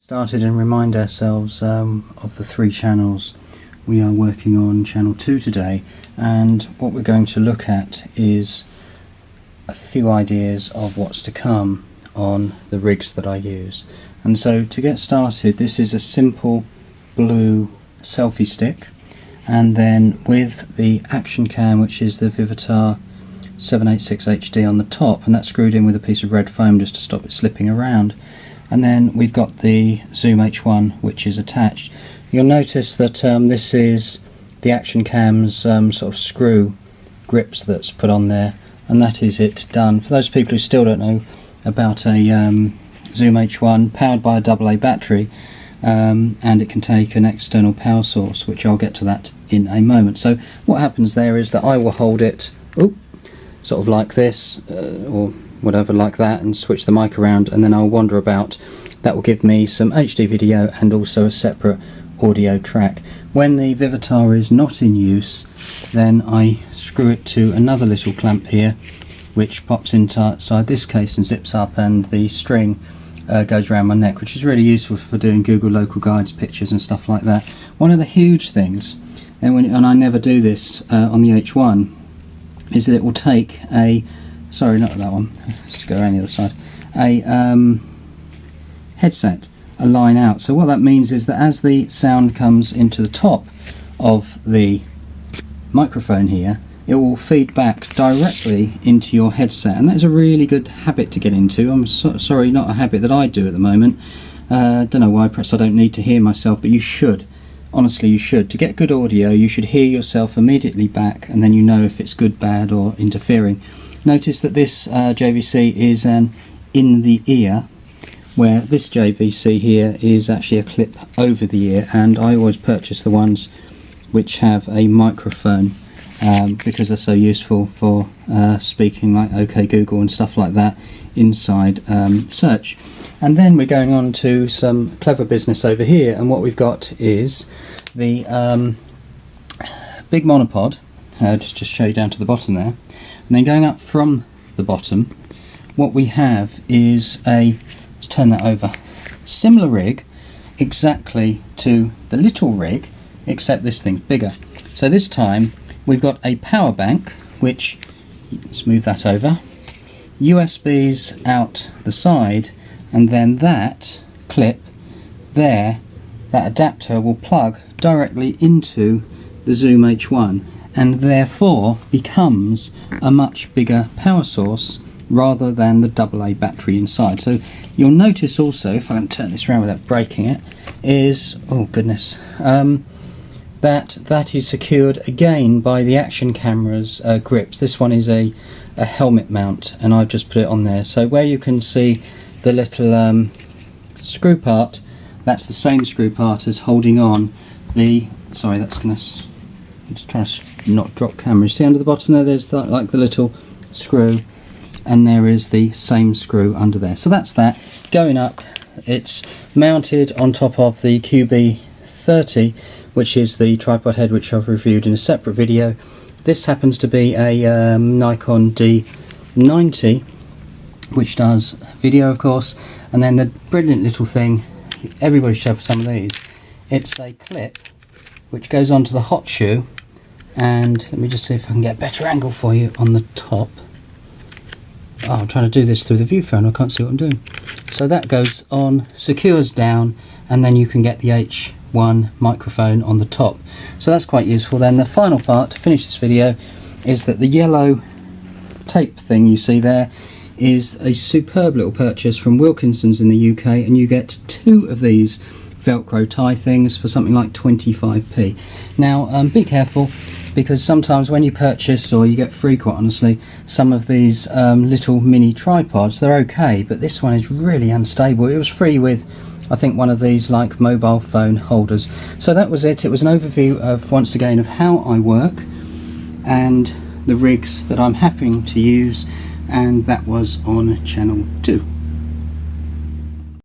Started and remind ourselves of the 3 channels. We are working on channel 2 today, and what we're going to look at is a few ideas of what's to come on the rigs that I use. And so to get started, this is a simple blue selfie stick, and then with the action cam, which is the Vivitar 786 HD on the top, and that's screwed in with a piece of red foam just to stop it slipping around. And then we've got the Zoom H1 which is attached. You'll notice that this is the action cam's sort of screw grips that's put on there, and that is it done. For those people who still don't know about a Zoom H1, powered by a AA battery, and it can take an external power source, which I'll get to that in a moment. So what happens there is that I will hold it sort of like this, or whatever, like that, and switch the mic around, and then I'll wander about. That will give me some HD video and also a separate audio track. When the Vivitar is not in use, then I screw it to another little clamp here, which pops inside this case and zips up, and the string goes around my neck, which is really useful for doing Google local guides, pictures and stuff like that. One of the huge things, and I never do this on the H1, is that it will take a, sorry, not that one, let's go around the other side, a headset, a line out. So what that means is that as the sound comes into the top of the microphone here, it will feed back directly into your headset, and that's a really good habit to get into. I'm sorry, not a habit that I do at the moment. Don't know why, perhaps I don't need to hear myself, but you should. Honestly, you should. To get good audio, you should hear yourself immediately back, and then you know if it's good, bad or interfering. Notice that this JVC is an in the ear, where this JVC here is actually a clip over the ear, and I always purchase the ones which have a microphone because they're so useful for speaking, like OK Google and stuff like that inside search. And then we're going on to some clever business over here, and what we've got is the big monopod, just to show you down to the bottom there, and then going up from the bottom, what we have is a, let's turn that over, similar rig exactly to the little rig, except this thing's bigger. So this time we've got a power bank, which, let's move that over, USBs out the side, and then that clip there, that adapter will plug directly into the Zoom H1, and therefore becomes a much bigger power source rather than the AA battery inside. So you'll notice also, if I can turn this around without breaking it, is, oh goodness, that is secured again by the action camera's grips. This one is a helmet mount, and I've just put it on there. So where you can see the little screw part, that's the same screw part as holding on the, sorry, that's gonna, I'm just trying to not drop camera. See under the bottom there, there's that, like the little screw, and there is the same screw under there. So that's that. Going up, it's mounted on top of the QB30, which is the tripod head which I've reviewed in a separate video. This happens to be a Nikon D90, which does video, of course. And then the brilliant little thing, everybody should have some of these, it's a clip which goes onto the hot shoe, and let me just see if I can get a better angle for you on the top. Oh, I'm trying to do this through the viewfinder, I can't see what I'm doing. So that goes on, secures down, and then you can get the H1 microphone on the top. So that's quite useful. Then the final part to finish this video is that the yellow tape thing you see there is a superb little purchase from Wilkinson's in the UK, and you get 2 of these Velcro tie things for something like 25p. Now be careful, because sometimes when you purchase, or you get free quite honestly, some of these little mini tripods, they're okay, but this one is really unstable. It was free with, I think, one of these like mobile phone holders. So that was it. It was an overview of, once again, of how I work and the rigs that I'm happy to use, and that was on channel 2.